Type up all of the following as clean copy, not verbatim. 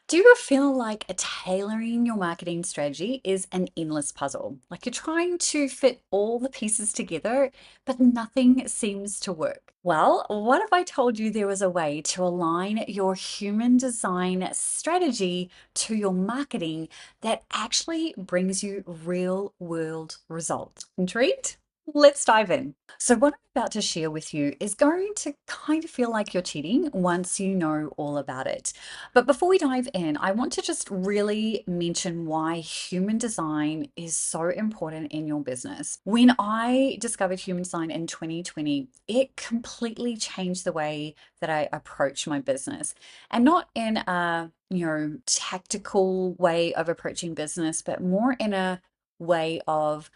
Do you feel like tailoring your marketing strategy is an endless puzzle? Like you're trying to fit all the pieces together, but nothing seems to work. Well, what if I told you there was a way to align your human design strategy to your marketing that actually brings you real world results? Intrigued? Let's dive in. So, what I'm about to share with you is going to kind of feel like you're cheating once you know all about it. But before we dive in, I want to just really mention why human design is so important in your business. When I discovered human design in 2020, it completely changed the way that I approach my business. And not in a, tactical way of approaching business, but more in a way of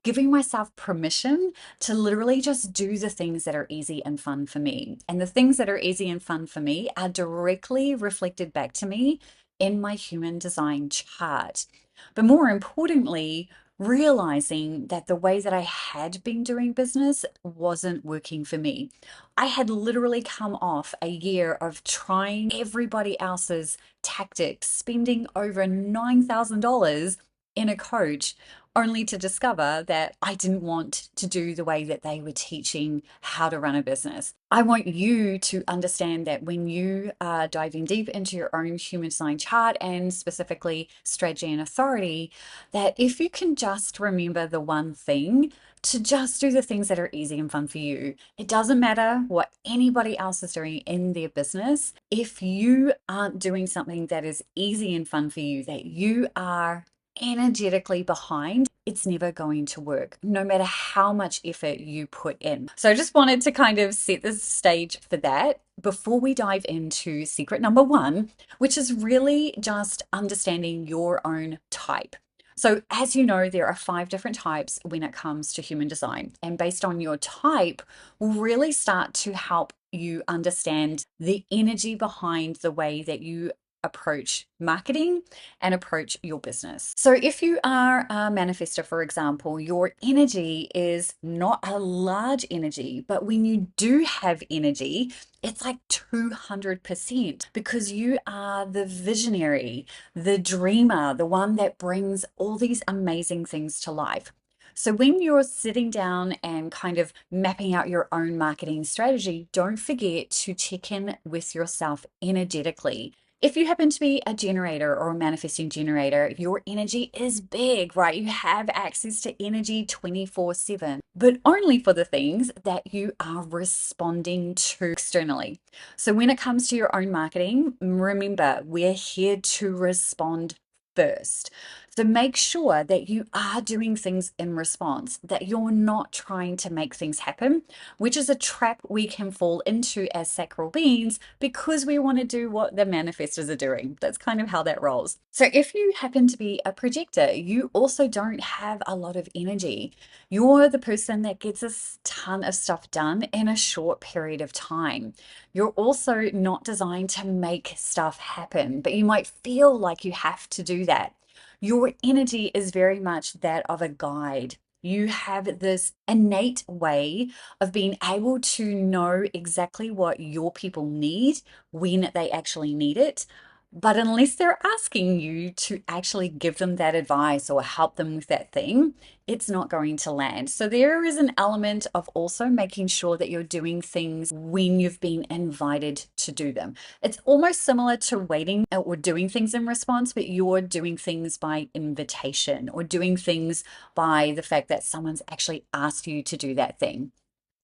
giving myself permission to literally just do the things that are easy and fun for me. And the things that are easy and fun for me are directly reflected back to me in my human design chart. But more importantly, realizing that the way that I had been doing business wasn't working for me. I had literally come off a year of trying everybody else's tactics, spending over $9,000 in a coach only to discover that I didn't want to do the way that they were teaching how to run a business. I want you to understand that when you are diving deep into your own human design chart and specifically strategy and authority, that if you can just remember the one thing, to just do the things that are easy and fun for you. It doesn't matter what anybody else is doing in their business. If you aren't doing something that is easy and fun for you, that you are energetically behind, it's never going to work, no matter how much effort you put in. So I just wanted to kind of set the stage for that before we dive into secret number one, which is really just understanding your own type. So, as you know, there are 5 different types when it comes to human design. And based on your type, will really start to help you understand the energy behind the way that you approach marketing and approach your business. So, if you are a manifester, for example, your energy is not a large energy, but when you do have energy, it's like 200% because you are the visionary, the dreamer, the one that brings all these amazing things to life. So, when you're sitting down and kind of mapping out your own marketing strategy, don't forget to check in with yourself energetically. If you happen to be a generator or a manifesting generator, your energy is big, right? You have access to energy 24/7, but only for the things that you are responding to externally. So when it comes to your own marketing, remember, we're here to respond first. So make sure that you are doing things in response, that you're not trying to make things happen, which is a trap we can fall into as sacral beings because we want to do what the manifestors are doing. That's kind of how that rolls. So if you happen to be a projector, you also don't have a lot of energy. You're the person that gets a ton of stuff done in a short period of time. You're also not designed to make stuff happen, but you might feel like you have to do that. Your energy is very much that of a guide. You have this innate way of being able to know exactly what your people need when they actually need it. But unless they're asking you to actually give them that advice or help them with that thing, it's not going to land. So there is an element of also making sure that you're doing things when you've been invited to do them. It's almost similar to waiting or doing things in response, but you're doing things by invitation or doing things by the fact that someone's actually asked you to do that thing.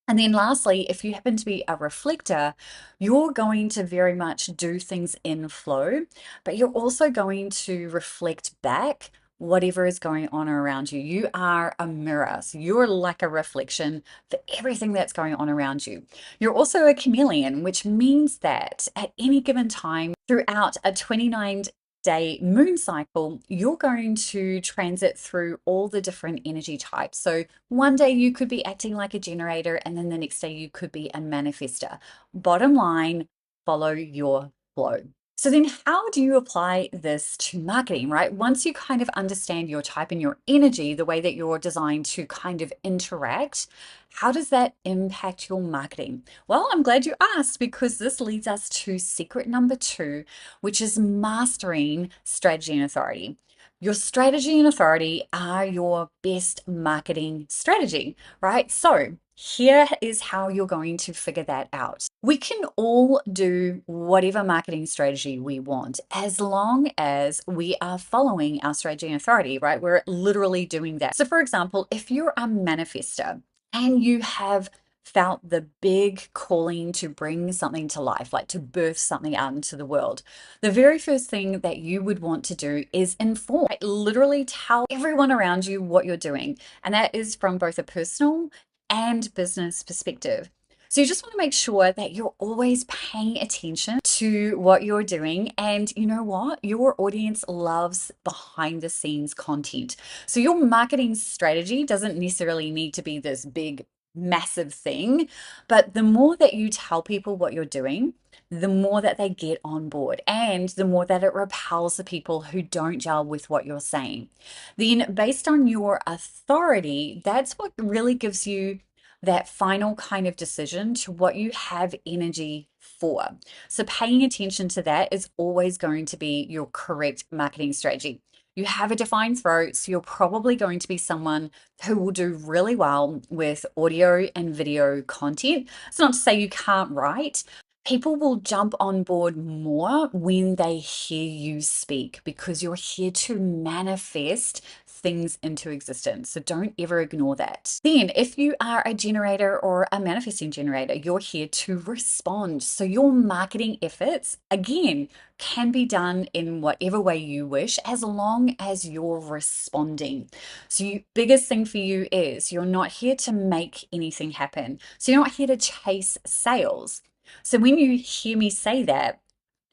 And then lastly, if you happen to be a reflector, you're going to very much do things in flow, but you're also going to reflect back whatever is going on around you. You are a mirror. So you're like a reflection for everything that's going on around you. You're also a chameleon, which means that at any given time throughout a 29-day moon cycle, you're going to transit through all the different energy types. So one day you could be acting like a generator, and then the next day you could be a manifester. Bottom line, follow your flow. So then how do you apply this to marketing, right? Once you kind of understand your type and your energy, the way that you're designed to kind of interact, how does that impact your marketing? Well, I'm glad you asked because this leads us to secret number two, which is mastering strategy and authority. Your strategy and authority are your best marketing strategy, right? So here is how you're going to figure that out. We can all do whatever marketing strategy we want as long as we are following our strategy and authority, right? We're literally doing that. So, for example, if you're a manifester and you have felt the big calling to bring something to life, like to birth something out into the world, the very first thing that you would want to do is inform, right? Literally tell everyone around you what you're doing. And that is from both a personal and business perspective. So you just want to make sure that you're always paying attention to what you're doing. And you know what? Your audience loves behind the scenes content. So your marketing strategy doesn't necessarily need to be this big, massive thing. But the more that you tell people what you're doing, the more that they get on board and the more that it repels the people who don't gel with what you're saying. Then, based on your authority, that's what really gives you that final kind of decision to what you have energy for. So, paying attention to that is always going to be your correct marketing strategy. You have a defined throat, so you're probably going to be someone who will do really well with audio and video content. It's not to say you can't write. People will jump on board more when they hear you speak because you're here to manifest things into existence. So don't ever ignore that. Then, if you are a generator or a manifesting generator, you're here to respond. So your marketing efforts, again, can be done in whatever way you wish as long as you're responding. So, biggest thing for you is you're not here to make anything happen. So, you're not here to chase sales. So, when you hear me say that,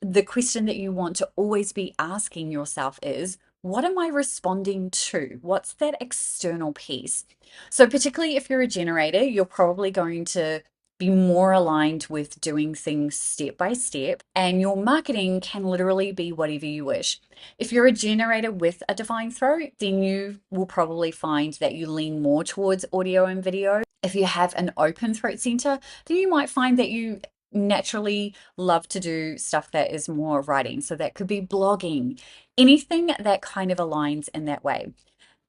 the question that you want to always be asking yourself is, what am I responding to? What's that external piece? So, particularly if you're a generator, you're probably going to be more aligned with doing things step by step, and your marketing can literally be whatever you wish. If you're a generator with a defined throat, then you will probably find that you lean more towards audio and video. If you have an open throat center, then you might find that you naturally love to do stuff that is more writing. So that could be blogging, anything that kind of aligns in that way.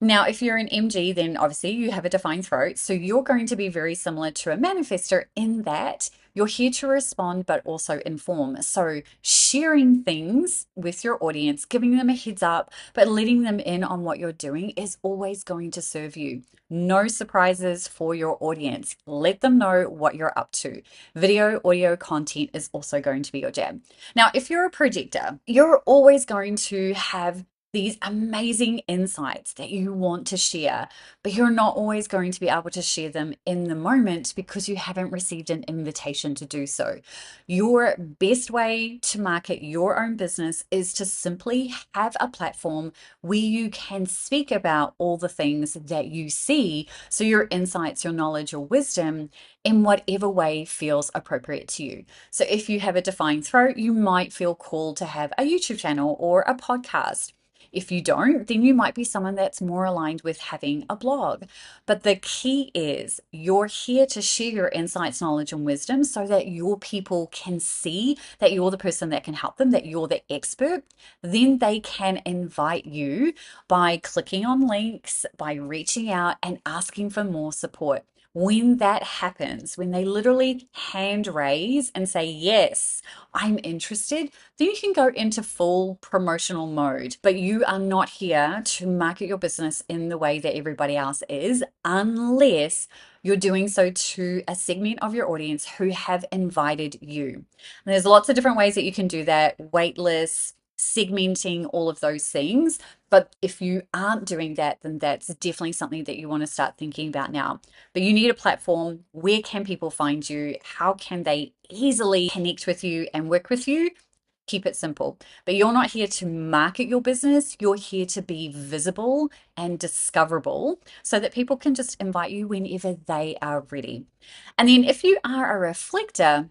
Now, if you're an MG, then obviously you have a defined throat. So you're going to be very similar to a manifester in that you're here to respond, but also inform. So sharing things with your audience, giving them a heads up, but letting them in on what you're doing is always going to serve you. No surprises for your audience. Let them know what you're up to. Video, audio content is also going to be your jam. Now, if you're a projector, you're always going to have these amazing insights that you want to share, but you're not always going to be able to share them in the moment because you haven't received an invitation to do so. Your best way to market your own business is to simply have a platform where you can speak about all the things that you see. So, your insights, your knowledge, your wisdom in whatever way feels appropriate to you. So, if you have a defined throat, you might feel called to have a YouTube channel or a podcast. If you don't, then you might be someone that's more aligned with having a blog. But the key is you're here to share your insights, knowledge, and wisdom so that your people can see that you're the person that can help them, that you're the expert. Then they can invite you by clicking on links, by reaching out and asking for more support. When that happens, when they literally hand raise and say, yes, I'm interested, then you can go into full promotional mode. But you are not here to market your business in the way that everybody else is, unless you're doing so to a segment of your audience who have invited you. And there's lots of different ways that you can do that: waitlist, segmenting, all of those things. But if you aren't doing that, then that's definitely something that you want to start thinking about now. But you need a platform. Where can people find you? How can they easily connect with you and work with you? Keep it simple. But you're not here to market your business. You're here to be visible and discoverable so that people can just invite you whenever they are ready. And then if you are a reflector,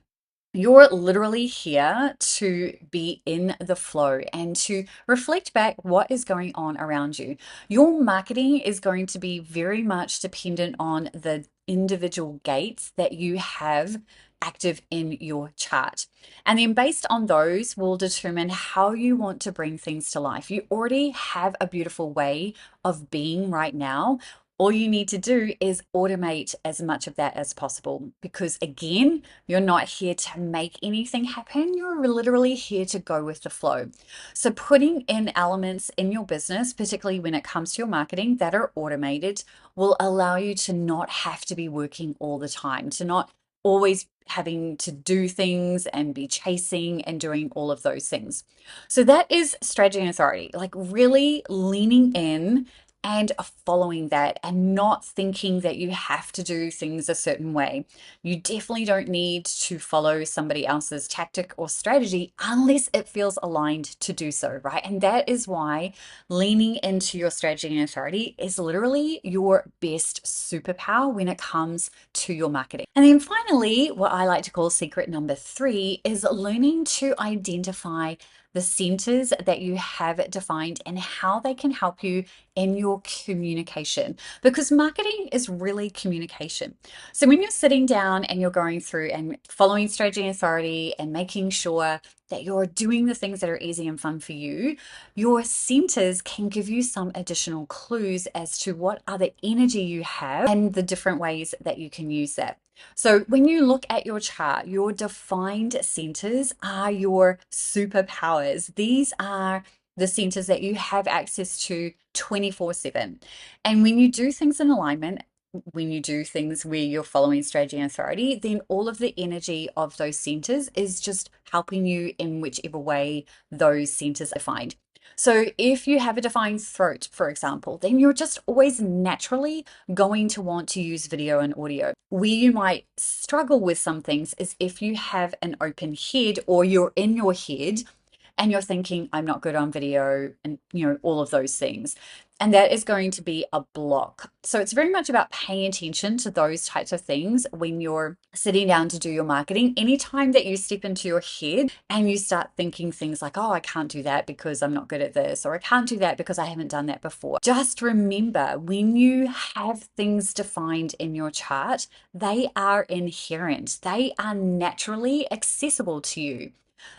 You're literally here to be in the flow and to reflect back what is going on around you. Your marketing is going to be very much dependent on the individual gates that you have active in your chart. And then based on those will determine how you want to bring things to life. You already have a beautiful way of being right now. All you need to do is automate as much of that as possible because, again, you're not here to make anything happen. You're literally here to go with the flow. So, putting in elements in your business, particularly when it comes to your marketing that are automated, will allow you to not have to be working all the time, to not always having to do things and be chasing and doing all of those things. So, that is strategy and authority, like really leaning in and following that and not thinking that you have to do things a certain way. You definitely don't need to follow somebody else's tactic or strategy unless it feels aligned to do so, right? And that is why leaning into your strategy and authority is literally your best superpower when it comes to your marketing. And then finally, what I like to call secret number 3 is learning to identify the centers that you have defined and how they can help you in your communication, because marketing is really communication. So when you're sitting down and you're going through and following strategy and authority and making sure that you're doing the things that are easy and fun for you, your centers can give you some additional clues as to what other energy you have and the different ways that you can use that. So when you look at your chart, your defined centers are your superpowers. These are the centers that you have access to 24/7. And when you do things in alignment, when you do things where you're following strategy and authority, then all of the energy of those centers is just helping you in whichever way those centers are defined. So if you have a defined throat, for example, then you're just always naturally going to want to use video and audio. Where you might struggle with some things is if you have an open head or you're in your head and you're thinking, I'm not good on video, and all of those things. And that is going to be a block. So it's very much about paying attention to those types of things when you're sitting down to do your marketing. Anytime that you step into your head and you start thinking things like, oh, I can't do that because I'm not good at this, or I can't do that because I haven't done that before. Just remember, when you have things defined in your chart, they are inherent, they are naturally accessible to you.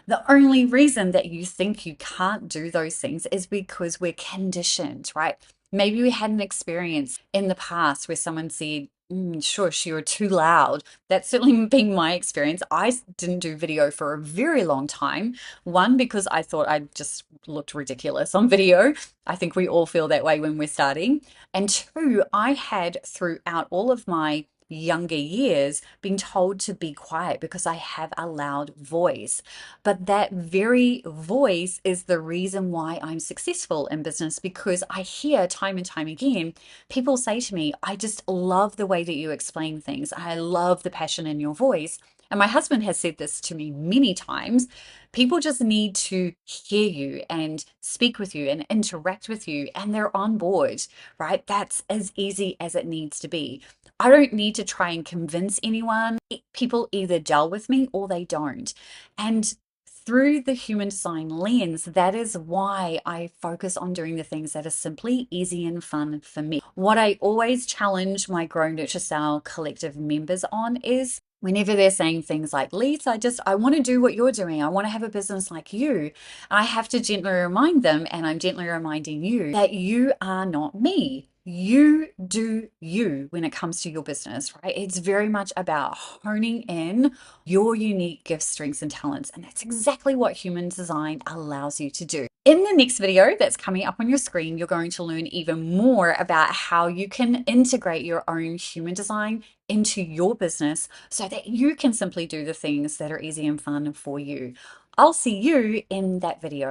The only reason that you think you can't do those things is because we're conditioned, right? Maybe we had an experience in the past where someone said, shush, you're too loud. That's certainly been my experience. I didn't do video for a very long time. One, because I thought I just looked ridiculous on video. I think we all feel that way when we're starting. And two, I had throughout all of my younger years being told to be quiet because I have a loud voice. But that very voice is the reason why I'm successful in business, because I hear time and time again people say to me, I just love the way that you explain things. I love the passion in your voice. And my husband has said this to me many times. People just need to hear you and speak with you and interact with you, and they're on board, right? That's as easy as it needs to be. I don't need to try and convince anyone. People either gel with me or they don't. And through the human design lens, that is why I focus on doing the things that are simply easy and fun for me. What I always challenge my Grow Nurture Sell collective members on is whenever they're saying things like, Lisa, I want to do what you're doing. I want to have a business like you. I have to gently remind them, and I'm gently reminding you, that you are not me. You do you when it comes to your business, right? It's very much about honing in your unique gifts, strengths, and talents. And that's exactly what human design allows you to do. In the next video that's coming up on your screen, you're going to learn even more about how you can integrate your own human design into your business so that you can simply do the things that are easy and fun for you. I'll see you in that video.